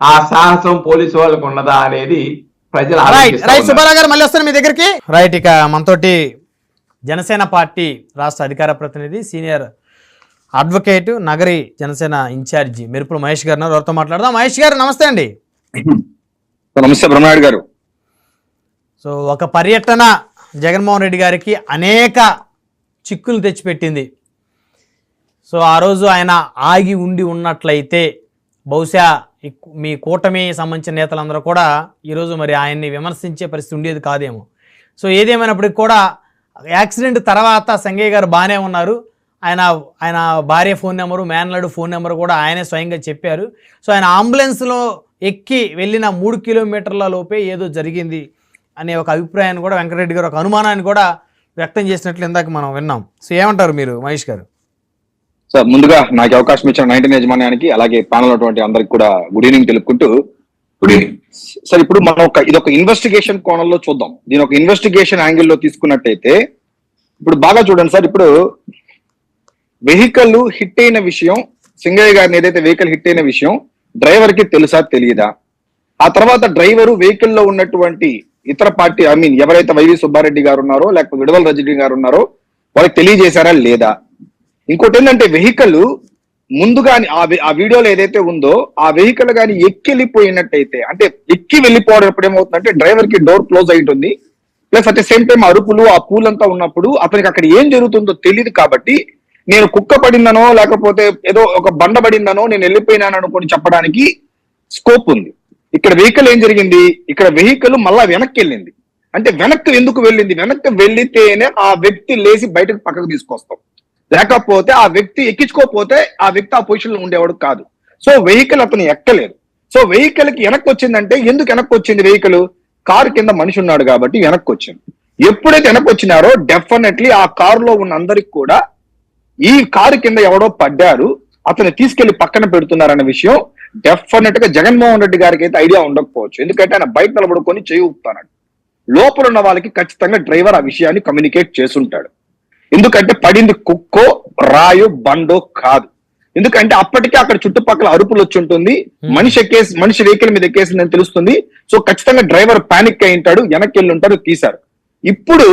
ఆ సాహసం పోలీసు వాళ్ళకు ఉన్నదా అనేది ప్రజలు సుబ్బారావు గారు మళ్ళీ వస్తాను మీ దగ్గరికి. రైట్, ఇక మనతోటి జనసేన పార్టీ రాష్ట్ర అధికార ప్రతినిధి senior advocate Nagari Janasena incharge Merupula Mahesh గారు వారితో మాట్లాడదాం. మహేష్ గారు నమస్తే అండి. నమస్తే బ్రహ్మనాయుడు గారు. సో ఒక పర్యటన జగన్మోహన్ రెడ్డి గారికి అనేక చిక్కులు తెచ్చిపెట్టింది. సో ఆ రోజు ఆయన ఆగి ఉండి ఉన్నట్లయితే బహుశా మీ కూటమి సంబంధించిన నేతలందరూ కూడా ఈరోజు మరి ఆయన్ని విమర్శించే పరిస్థితి ఉండేది కాదేమో. సో ఏదేమైనప్పటికీ కూడా యాక్సిడెంట్ తర్వాత సంగయ్య గారు బాగానే ఉన్నారు. ఆయన భార్య ఫోన్ నెంబరు, మేనల్లుడు ఫోన్ నెంబరు కూడా ఆయనే స్వయంగా చెప్పారు. సో ఆయన అంబులెన్స్లో ఎక్కి వెళ్ళిన 3 కిలోమీటర్ల లోపే ఏదో జరిగింది అనే ఒక అభిప్రాయాన్ని కూడా వెంకటరెడ్డి గారు, ఒక అనుమానాన్ని కూడా వ్యక్తం చేసినట్లు ఇందాక మనం విన్నాం. సో ఏమంటారు మీరు మహేష్ గారు? సార్, ముందుగా నాకు అవకాశం ఇచ్చిన 19 యాజమాన్యానికి అలాగే ప్యానల్ ఉన్నటువంటి అందరికి కూడా గుడ్ ఈవినింగ్ తెలుపుకుంటూ, సార్ ఇప్పుడు మనం ఇదొక ఇన్వెస్టిగేషన్ కోణంలో చూద్దాం. దీని ఒక ఇన్వెస్టిగేషన్ యాంగిల్లో తీసుకున్నట్టయితే ఇప్పుడు బాగా చూడండి సార్. ఇప్పుడు వెహికల్ హిట్ అయిన విషయం, సింగయ్య గారిని ఏదైతే వెహికల్ హిట్ అయిన విషయం డ్రైవర్ కి తెలుసా తెలియదా? ఆ తర్వాత డ్రైవరు వెహికల్ లో ఉన్నటువంటి ఇతర పార్టీ ఎవరైతే వైవి సుబ్బారెడ్డి గారు ఉన్నారో లేకపోతే విడవల రజనీ గారు ఉన్నారో వాళ్ళకి తెలియజేశారా లేదా? ఇంకోటి ఏంటంటే వెహికల్ ముందుగా ఆ వీడియోలో ఏదైతే ఉందో ఆ వెహికల్ కానీ ఎక్కి వెళ్ళిపోయినట్టయితే, అంటే ఎక్కి వెళ్ళిపోవడం ఏమవుతుందంటే డ్రైవర్ కి డోర్ క్లోజ్ అయి ఉంటుంది. Plus at the same time అరుపులు ఆ పూలంతా ఉన్నప్పుడు అతనికి అక్కడ ఏం జరుగుతుందో తెలియదు. కాబట్టి నేను కుక్క పడిందనో లేకపోతే ఏదో ఒక బండ పడిందనో నేను వెళ్ళిపోయినాను అనుకుని చెప్పడానికి స్కోప్ ఉంది. ఇక్కడ వెహికల్ ఏం జరిగింది, ఇక్కడ వెహికల్ మళ్ళా వెనక్కి వెళ్ళింది. అంటే వెనక్కి ఎందుకు వెళ్ళింది? వెనక్కి వెళ్ళితేనే ఆ వ్యక్తి లేచి బయటకు పక్కకు తీసుకొస్తాం. లేకపోతే ఆ వ్యక్తి ఎక్కించుకోకపోతే ఆ వ్యక్తి ఆ పొజిషన్ లో ఉండేవాడు కాదు. సో వెహికల్ అతను ఎక్కలేదు. సో వెహికల్ కి వెనక్కి వచ్చిందంటే ఎందుకు వెనక్కి వచ్చింది? వెహికల్ కారు కింద మనిషి ఉన్నాడు కాబట్టి వెనక్కి వచ్చింది. ఎప్పుడైతే వెనక్కి వచ్చినారో డెఫినెట్లీ ఆ కారులో ఉన్న అందరికి కూడా ఈ కారు కింద ఎవడో పడ్డారు, అతను తీసుకెళ్లి పక్కన పెడుతున్నారనే విషయం డెఫినెట్ గా జగన్మోహన్ రెడ్డి గారికి అయితే ఐడియా ఉండకపోవచ్చు. ఎందుకంటే ఆయన బయట నిలబడుకొని చేయి ఊపుతాడు. లోపల ఉన్న వాళ్ళకి ఖచ్చితంగా డ్రైవర్ ఆ విషయాన్ని కమ్యూనికేట్ చేసుంటాడు. ఎందుకంటే పడింది కుక్కో రాయో బండో కాదు. ఎందుకంటే అప్పటికే అక్కడ చుట్టుపక్కల అరుపులు వచ్చి ఉంటుంది, మనిషి వెహికల్ మీద ఎక్కేసిందని తెలుస్తుంది. సో ఖచ్చితంగా డ్రైవర్ పానిక్ అయి ఉంటాడు, వెనక్కి వెళ్ళి ఉంటాడు, తీశారు. ఇప్పుడు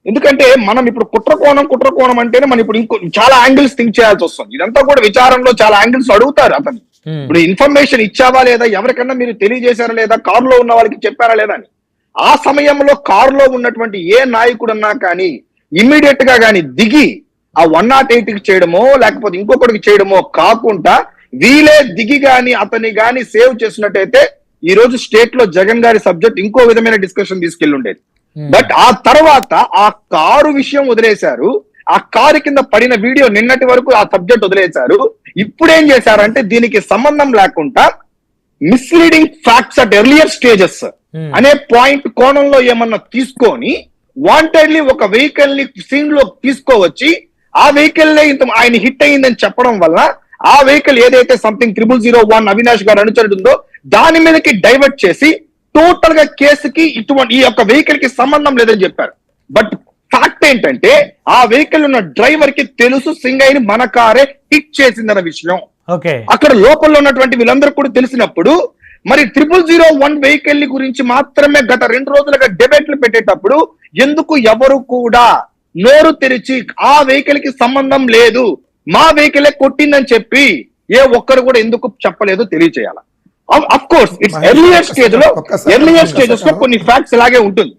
ఎందుకంటే మనం ఇప్పుడు కుట్రకోణం అంటేనే మనం ఇప్పుడు ఇంకో చాలా యాంగిల్స్ థింక్ చేయాల్సి వస్తుంది. ఇదంతా కూడా విచారంలో చాలా యాంగిల్స్ అడుగుతారు అతను. ఇప్పుడు ఇన్ఫర్మేషన్ ఇచ్చావా లేదా, ఎవరికన్నా మీరు తెలియజేశారా లేదా, కారులో ఉన్న వాళ్ళకి చెప్పారా లేదా అని. ఆ సమయంలో కారులో ఉన్నటువంటి ఏ నాయకుడన్నా కానీ ఇమ్మీడియట్ గా కానీ దిగి ఆ 108కి చేయడమో లేకపోతే ఇంకొకటికి చేయడమో కాకుండా వీలే దిగి గాని అతన్ని గాని సేవ్ చేసినట్టయితే ఈ రోజు స్టేట్ లో జగన్ గారి సబ్జెక్ట్ ఇంకో విధమైన డిస్కషన్ తీసుకెళ్లి ఉండేది. బట్ ఆ తర్వాత ఆ కారు విషయం వదిలేశారు. ఆ కారు కింద పడిన వీడియో నిన్నటి వరకు ఆ సబ్జెక్ట్ వదిలేశారు. ఇప్పుడేం చేశారంటే దీనికి సంబంధం లేకుండా misleading facts at earlier stages అనే పాయింట్ కోణంలో ఏమన్నా తీసుకొని వాంటెడ్లీ ఒక వెహికల్ ని సీన్ లో తీసుకోవచ్చి ఆ వెహికల్ ఆయన హిట్ అయ్యిందని చెప్పడం వల్ల ఆ వెహికల్ ఏదైతే సంథింగ్ 0001 అవినాష్ గారు అనుచరుడుందో దాని మీదకి డైవర్ట్ చేసి టోటల్ గా కేసుకి ఇటువంటి ఈ యొక్క వెహికల్ కి సంబంధం లేదని చెప్పారు. బట్ ఫ్యాక్ట్ ఏంటంటే ఆ వెహికల్ ఉన్న డ్రైవర్ కి తెలుసు సింగయ్యని మన కారే హిట్ చేసిందన్న విషయం. అక్కడ లోపల ఉన్నటువంటి వీళ్ళందరూ కూడా తెలిసినప్పుడు మరి 0001 వెహికల్ గురించి మాత్రమే గత 2 రోజులుగా డిబేట్లు పెట్టేటప్పుడు ఎందుకు ఎవరు కూడా నోరు తెరిచి ఆ వెహికల్ కి సంబంధం లేదు, మా వెహికలే కొట్టిందని చెప్పి ఏ ఒక్కరు కూడా ఎందుకు చెప్పలేదు తెలియచేయాలి. Of course it's earlier stages లో కొన్ని ఫ్యాక్ట్స్ ఇలాగే ఉంటుంది.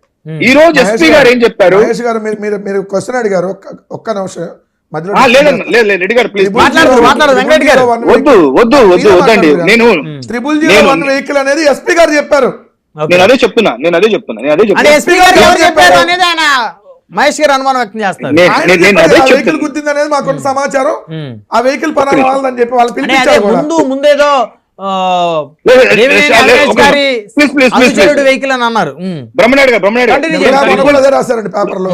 ఈ రోజు ఎస్పీ గారు ఏం చెప్పారు? మీరు క్వశ్చన్ అడిగారు, ఒక్క నిమిషం రెడ్డి గారు ప్లీజ్ వద్దండి. నేను 0001 వెహికల్ అనేది ఎస్పీ గారు చెప్పారు. నేను అదే చెప్తున్నా మహేష్ గారు అనుమానం వ్యక్తం చేస్తారు. వెహికల్ గుర్తింది అనేది మాకు సమాచారం. ఆ వెహికల్ పని వాళ్ళని చెప్పి వాళ్ళు పిలిపించారు. ముందేదో వెహికల్ అని అన్నారు. బ్రహ్మనాయుడు రాశారండి పేపర్ లో.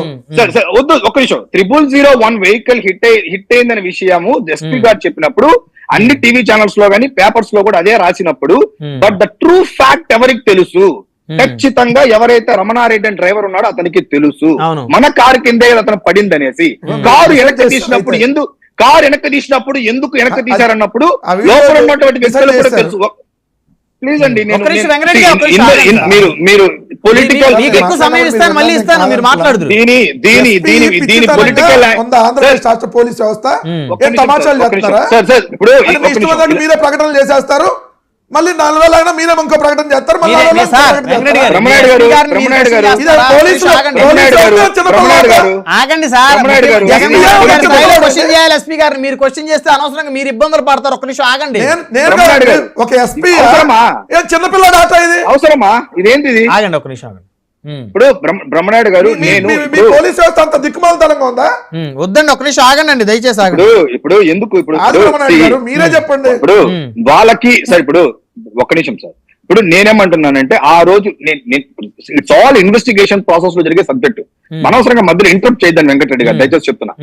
వద్దు ఒక్క నిమిషం. 0001 వెహికల్ హిట్ అయిందనే విషయము ఎస్పీ గారు చెప్పినప్పుడు అన్ని టీవీ ఛానల్స్ లో గానీ పేపర్స్ లో కూడా అదే రాసినప్పుడు బట్ ద ట్రూ ఫ్యాక్ట్ ఎవరికి తెలుసు? ఖచ్చితంగా ఎవరైతే రమణారెడ్డి అని డ్రైవర్ ఉన్నాడో అతనికి తెలుసు మన కారు కిందే అతను పడింది అనేసి. కారు వెనక్కి తీసినప్పుడు ఎందుకు వెనక్కి తీశారన్నప్పుడు లోపల ఉన్నటువంటి వ్యక్తులు కూడా తెలుసు. ప్లీజ్ అండి ఒక్క నిమిషం వెంకటరెడ్డి గారు, ఒక్క నిమిషం ఆగండి. మీరు పొలిటికల్ మీకు ఎక్కువ సమయం ఇస్తాను, మళ్ళీ ఇస్తాను, మీరు మాట్లాడదు. దీని పొలిటికల్ ఆంధ్రప్రదేశ్ రాష్ట్ర పోలీస్ వ్యవస్థ ఏం తమాషాలు చేస్తున్నారా? ఇప్పుడు అంటే మీ ఇష్టం ఉన్నట్టు మీరే ప్రకటనలు చేసేస్తారు, మళ్ళీ 4 రోజులు అయినా మీరే ఇంకో ప్రకటన చేస్తారు, మళ్ళీ 4 రోజులు వెంకటరెడ్డి గారు, రమణారెడ్డి గారు, రమణారెడ్డి గారు, ఇదే పోలీసులు ఆగండి సార్. రమణారెడ్డి గారు, జగన్మోహన్ రెడ్డి గారిని క్వశ్చన్ చేయాలి ఎస్పీ గారు. మీరు క్వశ్చన్ చేస్తే అనవసరంగా మీరు ఇబ్బందులు పడతారు. ఒక్క నిమిషం ఆగండి. నేను ఒక ఎస్పీ చిన్నపిల్ల డాటా ఇది అవసరమా? ఇదేంటిది? ఆగండి ఒక్క నిమిషం ఆగండి. ఇప్పుడు బ్రహ్మనాయుడు గారు, నేను మీ పోలీస్ వ్యవస్థ అంత దిక్కుమాలతనంగా ఉందా? వద్దండి, ఒక్క నిమిషం ఆగండి, దయచేసి ఆగండి. ఇప్పుడు ఎందుకు మీరే చెప్పండి. ఇప్పుడు వాళ్ళకి సార్, ఇప్పుడు ఒక్క నిమిషం సార్, ఇప్పుడు నేనేమంటున్నానంటే ఆ రోజు ఇట్స్ ఆల్ ఇన్వెస్టిగేషన్ ప్రాసెస్ లో జరిగే సబ్జెక్ట్, అనవసరంగా మధ్యలో ఇంటరప్ట్ చేయద్దని వెంకటరెడ్డి గారు దయచేసి చెప్తున్నా.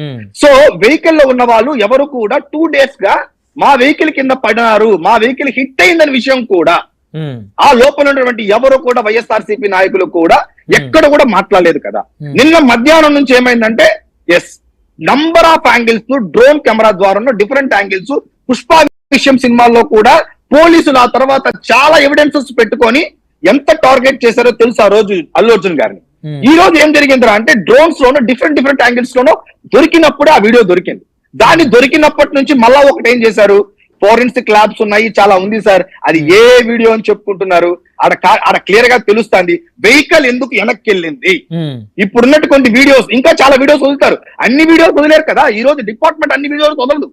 సో వెహికల్ లో ఉన్న వాళ్ళు ఎవరు కూడా 2 days గా మా వెహికల్ కింద పడినారు, మా వెహికల్ హిట్ అయిందనే విషయం కూడా ఆ లోపల ఉన్నటువంటి ఎవరు కూడా వైఎస్ఆర్సీపీ నాయకులు కూడా ఎక్కడ కూడా మాట్లాడలేదు కదా. నిన్న మధ్యాహ్నం నుంచి ఏమైందంటే ఎస్ number of angles drone camera ద్వారా డిఫరెంట్ యాంగిల్స్ పుష్ప విషయం సినిమాల్లో కూడా పోలీసులు ఆ తర్వాత చాలా ఎవిడెన్సెస్ పెట్టుకొని ఎంత టార్గెట్ చేశారో తెలుసు ఆ రోజు అల్లు అర్జున్ గారిని. ఈ రోజు ఏం జరిగిందిరా అంటే డ్రోన్స్ లోనో డిఫరెంట్ యాంగిల్స్ లోనో దొరికినప్పుడే ఆ వీడియో దొరికింది. దాన్ని దొరికినప్పటి నుంచి మళ్ళా ఒకటి ఏం చేశారు, ఫోరెన్సిక్ ల్యాబ్స్ ఉన్నాయి, చాలా ఉంది సార్, అది ఏ వీడియో అని చెప్పుకుంటున్నారు. ఆడ క్లియర్ గా తెలుస్తుంది వెహికల్ ఎందుకు వెనక్కి వెళ్ళింది. ఇప్పుడున్నట్టు కొన్ని వీడియోస్, ఇంకా చాలా వీడియోస్ వదులుతారు, అన్ని వీడియోస్ వదిలేరు కదా. ఈ రోజు డిపార్ట్మెంట్ అన్ని వీడియోస్ వదలదు,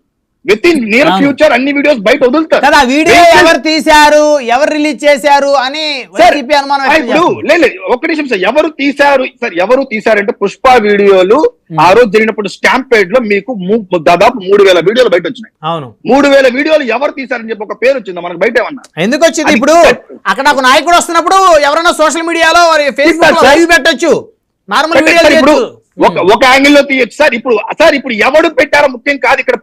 విత్ ఇన్ నియర్ ఫ్యూచర్ అన్ని వీడియోస్ బయట వదులుతారు కదా. వీడియో ఎవరు తీశారు, ఎవరు రిలీజ్ చేశారు అని అనుమానం. ఇప్పుడు లేదు ఒక్క నిమిషం సార్, ఎవరు తీశారంటే పుష్ప వీడియోలు ఆ రోజు జరిగినప్పుడు స్టాంపేడ్ లో మీకు దాదాపు 3000 వీడియోలు బయట వచ్చినాయి. అవును, 3000 వీడియోలు ఎవరు తీశారని చెప్పి ఒక పేరు వచ్చింది మనకు బయట. ఏమన్నా ఎందుకు వచ్చింది? ఇప్పుడు అక్కడ నాకు నాయకుడు వస్తున్నప్పుడు ఎవరైనా సోషల్ మీడియాలో ఫేస్బుక్ లైవ్ పెట్టొచ్చు, నార్మల్ వీడియో ఒక యాంగిల్ లో తీయచ్చు సార్. ఇప్పుడు ఎవడు పెట్టారో ముఖ్యం కాదు, ఇక్కడ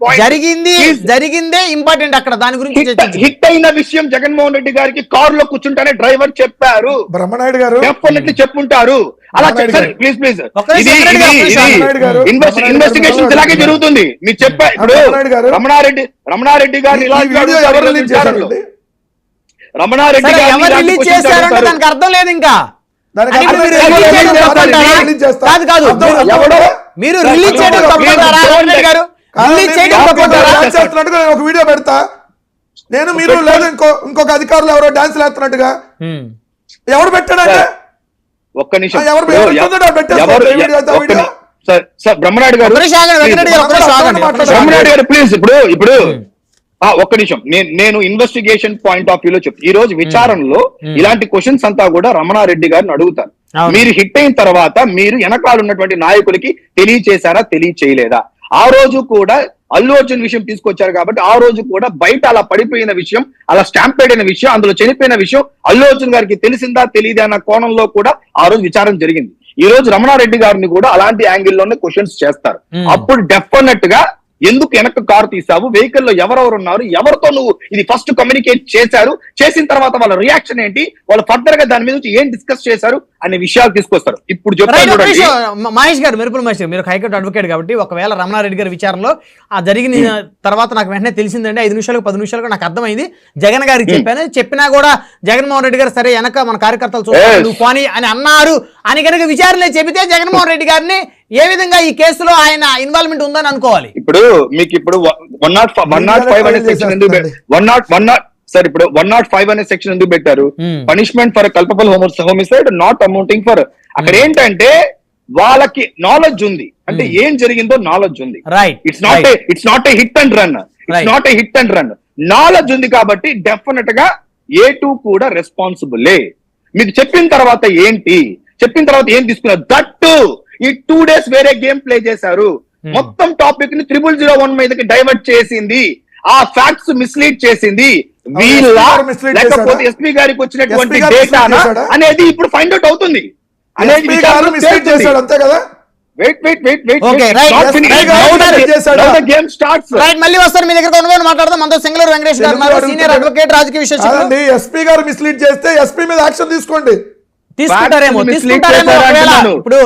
జరిగిందే ఇంపార్టెంట్. అక్కడ దాని గురించి హిట్ అయిన విషయం జగన్మోహన్ రెడ్డి గారికి కారు లో కూర్చుంటానే డ్రైవర్ చెప్పారు, బ్రహ్మనాయుడు గారు డెఫినెట్లీ చెప్పుంటారు. అలా సార్ ప్లీజ్ ఇన్వెస్టిగేషన్ ఇలాగే జరుగుతుంది. మీరు చెప్పారు ఇప్పుడు రమణారెడ్డి గారు రమణారెడ్డి ఎవరు రిలీజ్ చేశారంటే దానికి అర్థం లేదు. ఇంకా మీరు రిలీజ్ చేయడం ఒక వీడియో పెడతా నేను, మీరు లేదు ఇంకొక అధికారులు ఎవరో డాన్స్ వేస్తున్నట్టుగా ఎవరు పెట్టాడంటే ఒక్క నిమిషం బ్రహ్మనాయుడు గారు ప్లీజ్ ఇప్పుడు ఒక్క నిమిషం, నేను ఇన్వెస్టిగేషన్ పాయింట్ ఆఫ్ వ్యూలో చెప్తాను. ఈ రోజు విచారణలో ఇలాంటి క్వశ్చన్స్ అంతా కూడా రమణారెడ్డి గారిని అడుగుతాను. మీరు హిట్ అయిన తర్వాత మీరు వెనకాల ఉన్నటువంటి నాయకులకి తెలియచేశారా, తెలియచేయలేదా? ఆ రోజు కూడా అల్లు అర్జున్ విషయం తీసుకొచ్చారు కాబట్టి ఆ రోజు కూడా బయట అలా పడిపోయిన విషయం, అలా స్టాంపేడ్ అయిన విషయం, అందులో చనిపోయిన విషయం అల్లు అర్జున్ గారికి తెలిసిందా తెలియదా అన్న కోణంలో కూడా ఆ రోజు విచారణ జరిగింది. ఈ రోజు రమణారెడ్డి గారిని కూడా అలాంటి యాంగిల్లోనే క్వశ్చన్స్ చేస్తారు. అప్పుడు డెఫినెట్ గా ఎందుకు వెనక్కి కారు తీసావు, వెహికల్ లో ఎవరెవరు ఉన్నారు, ఎవరితో నువ్వు ఇది ఫస్ట్ కమ్యూనికేట్ చేశారు, చేసిన తర్వాత వాళ్ళ రియాక్షన్ ఏంటి, వాళ్ళు ఫర్దర్ గా దాని మీద ఏం డిస్కస్ చేశారు అనే విషయాలు తీసుకొస్తారు. ఇప్పుడు మహేష్ గారు, మెరుపుల మహేష్ గారు, మీరు హైకోర్టు అడ్వకేట్ కాబట్టి ఒకవేళ రమణారెడ్డి గారి విచారణలో ఆ జరిగిన తర్వాత నాకు వెంటనే తెలిసిందండి, 5 నిమిషాలకు 10 నిమిషాలకు నాకు అర్థమైంది, జగన్ గారికి చెప్పాను, చెప్పినా కూడా జగన్మోహన్ రెడ్డి గారు సరే వెనక మన కార్యకర్తలు చూస్తారు పోనీ అని అన్నారు అని కనుక విచారణలో చెబితే జగన్మోహన్ రెడ్డి గారిని ఏ విధంగా ఈ కేసులో ఆయన ఇన్వాల్వ్మెంట్ ఉందని అనుకోవాలి. ఇప్పుడు మీకు ఇప్పుడు 105 అనే సెక్షన్ ఎందుకు సార్, ఇప్పుడు 105 అనే సెక్షన్ ఎందుకు పెట్టారు? Punishment for culpable homicide not amounting for. అక్కడ ఏంటంటే వాళ్ళకి నాలెడ్జ్ ఉంది, అంటే ఏం జరిగిందో నాలెడ్జ్ ఉంది. It's not a hit and run, knowledge ఉంది కాబట్టి డెఫినెట్ గా A2 కూడా రెస్పాన్సిబులే. మీకు చెప్పిన తర్వాత ఏం తీసుకున్నారు? దట్టు ఈ 2 days వేరే గేమ్ ప్లే చేశారు. మొత్తం టాపిక్ ని 0001 మీదకి డైవర్ట్ చేసింది, ఆ ఫ్యాక్ట్స్ మిస్లీడ్ చేసింది. వీళ్ళ లేకపోతే ఎస్పీ గారికి వచ్చినటువంటి డేటా అనేది ఇప్పుడు ఫైండ్ అవుట్ అవుతుంది అనేది మళ్ళీ వస్తారు మీ దగ్గర మాట్లాడదాం. మనతో సింగళూరు వెంకటేష్ గారు, సీనియర్ అడ్వకేట్, రాజకీయ విశ్లేషకులు. ఎస్పీ గారు మిస్లీడ్ చేస్తే ఎస్పీ మీద యాక్షన్ తీసుకుంటారేమో ఇప్పుడు